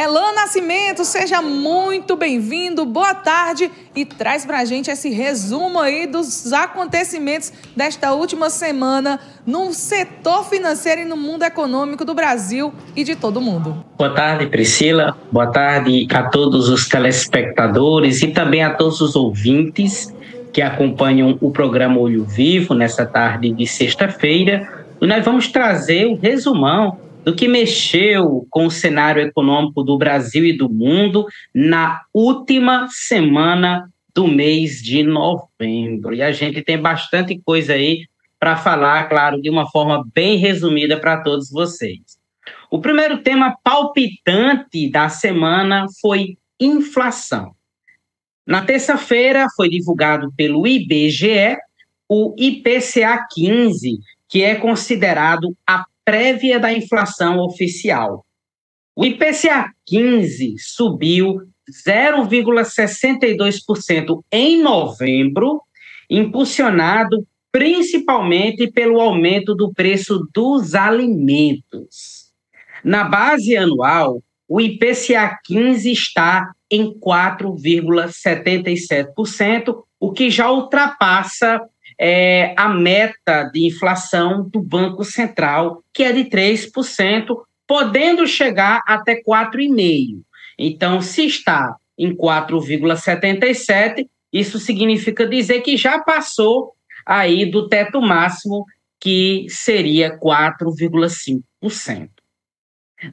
Elan Nascimento, seja muito bem-vindo, boa tarde e traz pra gente esse resumo aí dos acontecimentos desta última semana no setor financeiro e no mundo econômico do Brasil e de todo mundo. Boa tarde, Priscila, boa tarde a todos os telespectadores e também a todos os ouvintes que acompanham o programa Olho Vivo nessa tarde de sexta-feira. E nós vamos trazer um resumão do que mexeu com o cenário econômico do Brasil e do mundo na última semana do mês de novembro. E a gente tem bastante coisa aí para falar, claro, de uma forma bem resumida para todos vocês. O primeiro tema palpitante da semana foi inflação. Na terça-feira foi divulgado pelo IBGE o IPCA 15, que é considerado a prévia da inflação oficial. O IPCA 15 subiu 0,62% em novembro, impulsionado principalmente pelo aumento do preço dos alimentos. Na base anual, o IPCA 15 está em 4,77%, o que já ultrapassa a meta de inflação do Banco Central, que é de 3%, podendo chegar até 4,5%. Então, se está em 4,77%, isso significa dizer que já passou aí do teto máximo, que seria 4,5%.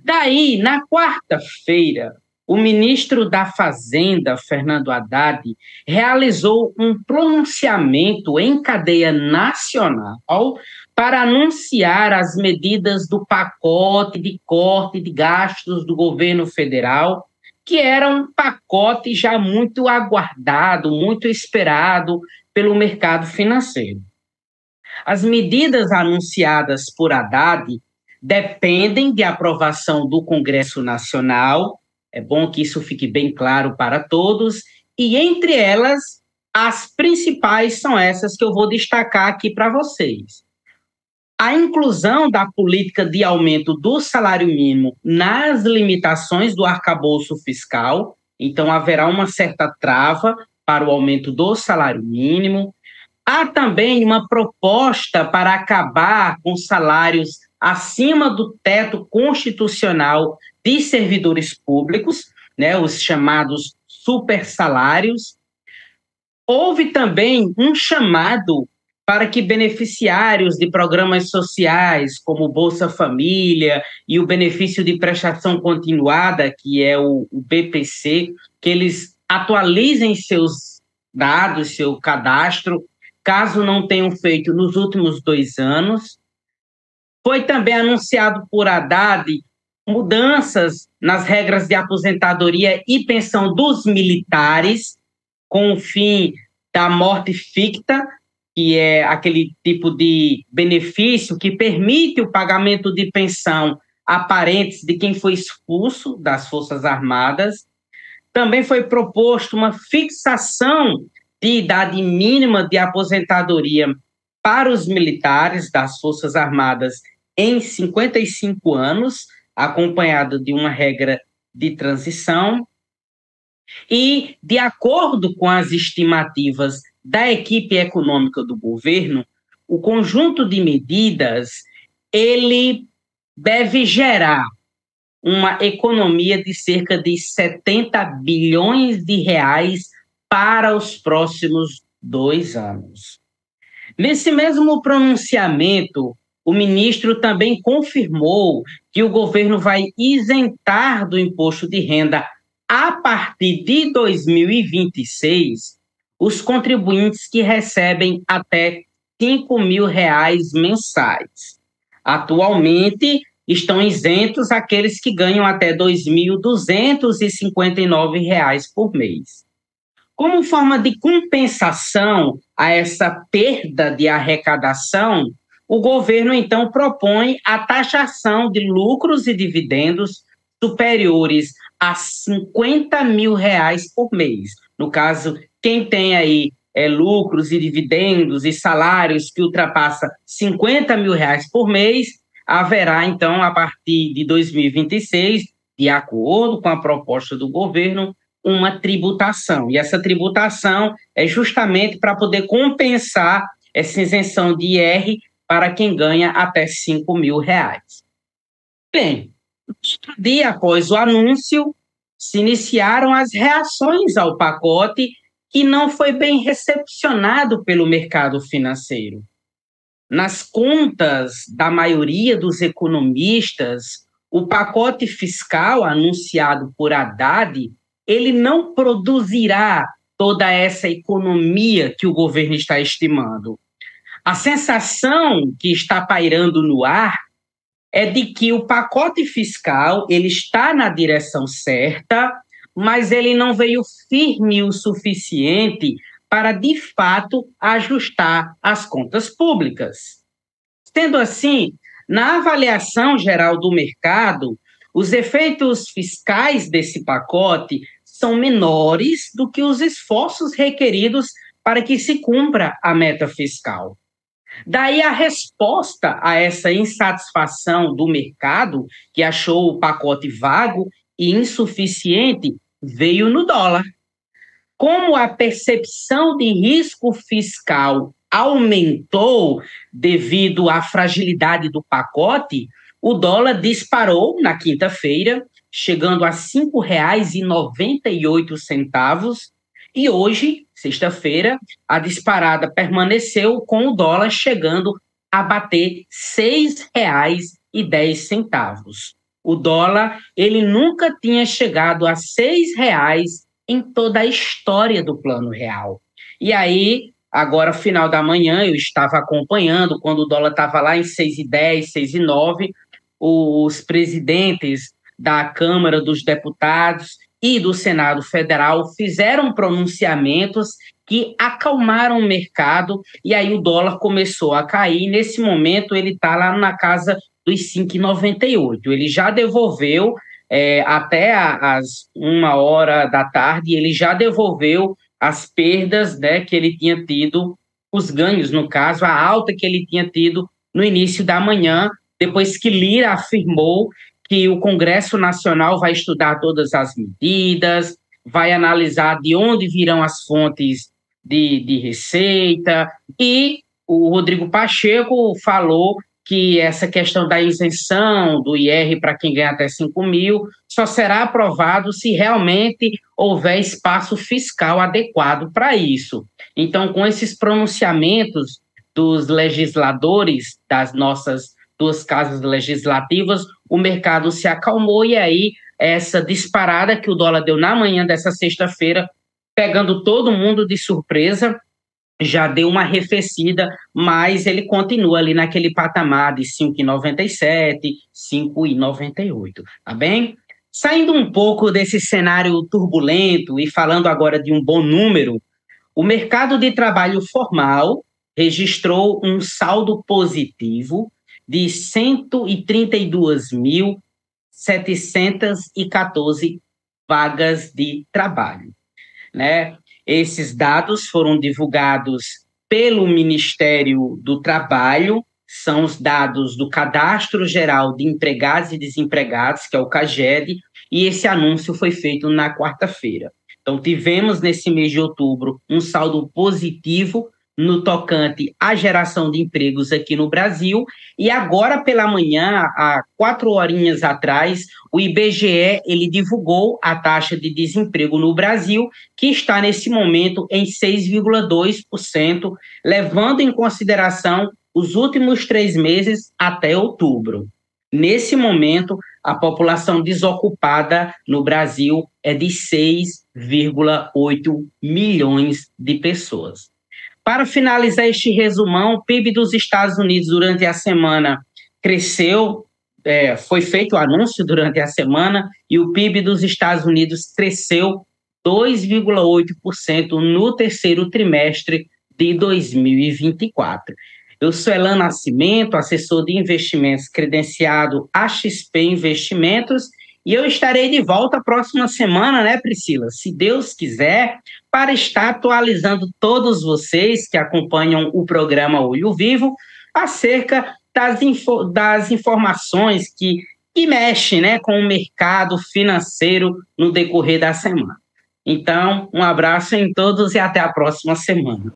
Daí, na quarta-feira, o ministro da Fazenda, Fernando Haddad, realizou um pronunciamento em cadeia nacional para anunciar as medidas do pacote de corte de gastos do governo federal, que era um pacote já muito aguardado, muito esperado pelo mercado financeiro. As medidas anunciadas por Haddad dependem de aprovação do Congresso Nacional. É bom que isso fique bem claro para todos, e entre elas, as principais são essas que eu vou destacar aqui para vocês. A inclusão da política de aumento do salário mínimo nas limitações do arcabouço fiscal, então haverá uma certa trava para o aumento do salário mínimo. Há também uma proposta para acabar com salários acima do teto constitucional de servidores públicos, né, os chamados supersalários. Houve também um chamado para que beneficiários de programas sociais, como Bolsa Família e o benefício de prestação continuada, que é o BPC, que eles atualizem seus dados, seu cadastro, caso não tenham feito nos últimos 2 anos. Foi também anunciado por Haddad mudanças nas regras de aposentadoria e pensão dos militares, com o fim da morte ficta, que é aquele tipo de benefício que permite o pagamento de pensão a parentes de quem foi expulso das Forças Armadas. Também foi proposto uma fixação de idade mínima de aposentadoria para os militares das Forças Armadas em 55 anos, acompanhado de uma regra de transição. E, de acordo com as estimativas da equipe econômica do governo, o conjunto de medidas, ele deve gerar uma economia de cerca de 70 bilhões de reais para os próximos 2 anos. Nesse mesmo pronunciamento, o ministro também confirmou que o governo vai isentar do imposto de renda a partir de 2026 os contribuintes que recebem até R$5.000 mensais. Atualmente, estão isentos aqueles que ganham até R$2.259 por mês. Como forma de compensação a essa perda de arrecadação, o governo, então, propõe a taxação de lucros e dividendos superiores a R$50.000 por mês. No caso, quem tem aí lucros e dividendos e salários que ultrapassa R$50.000 por mês, haverá, então, a partir de 2026, de acordo com a proposta do governo, uma tributação. E essa tributação é justamente para poder compensar essa isenção de IR para quem ganha até R$ 5.000. Bem, outro dia após o anúncio, se iniciaram as reações ao pacote, que não foi bem recepcionado pelo mercado financeiro. Nas contas da maioria dos economistas, o pacote fiscal anunciado por Haddad, ele não produzirá toda essa economia que o governo está estimando. A sensação que está pairando no ar é de que o pacote fiscal ele está na direção certa, mas ele não veio firme o suficiente para, de fato, ajustar as contas públicas. Sendo assim, na avaliação geral do mercado, os efeitos fiscais desse pacote são menores do que os esforços requeridos para que se cumpra a meta fiscal. Daí a resposta a essa insatisfação do mercado, que achou o pacote vago e insuficiente, veio no dólar. Como a percepção de risco fiscal aumentou devido à fragilidade do pacote, o dólar disparou na quinta-feira, chegando a R$ 5,98, e hoje, sexta-feira, a disparada permaneceu com o dólar chegando a bater R$ 6,10. O dólar, ele nunca tinha chegado a R$ 6 em toda a história do Plano Real. E aí, agora, final da manhã, eu estava acompanhando, quando o dólar estava lá em 6,10, 6,09, os presidentes da Câmara dos Deputados e do Senado Federal fizeram pronunciamentos que acalmaram o mercado, e aí o dólar começou a cair. Nesse momento, ele está lá na casa dos 5,98. Ele já devolveu, até às 13h, ele já devolveu as perdas, né, que ele tinha tido, os ganhos, no caso, a alta que ele tinha tido no início da manhã, depois que Lira afirmou que o Congresso Nacional vai estudar todas as medidas, vai analisar de onde virão as fontes de receita, e o Rodrigo Pacheco falou que essa questão da isenção do IR para quem ganha até 5.000 só será aprovado se realmente houver espaço fiscal adequado para isso. Então, com esses pronunciamentos dos legisladores das nossas duas casas legislativas, o mercado se acalmou, e aí essa disparada que o dólar deu na manhã dessa sexta-feira, pegando todo mundo de surpresa, já deu uma arrefecida, mas ele continua ali naquele patamar de 5,97, 5,98, tá bem? Saindo um pouco desse cenário turbulento e falando agora de um bom número, o mercado de trabalho formal registrou um saldo positivo de 132.714 vagas de trabalho, né? Esses dados foram divulgados pelo Ministério do Trabalho, são os dados do Cadastro Geral de Empregados e Desempregados, que é o CAGED, e esse anúncio foi feito na quarta-feira. Então, tivemos nesse mês de outubro um saldo positivo no tocante à geração de empregos aqui no Brasil, e agora pela manhã, há 4 horinhas atrás, o IBGE ele divulgou a taxa de desemprego no Brasil, que está nesse momento em 6,2%, levando em consideração os últimos 3 meses até outubro. Nesse momento, a população desocupada no Brasil é de 6,8 milhões de pessoas. Para finalizar este resumão, o PIB dos Estados Unidos durante a semana cresceu, foi feito o anúncio durante a semana, e o PIB dos Estados Unidos cresceu 2,8% no terceiro trimestre de 2024. Eu sou Elan Nascimento, assessor de investimentos credenciado a XP Investimentos, e eu estarei de volta a próxima semana, né, Priscila? Se Deus quiser, para estar atualizando todos vocês que acompanham o programa Olho Vivo acerca das informações que que mexe, né, com o mercado financeiro no decorrer da semana. Então, um abraço em todos e até a próxima semana.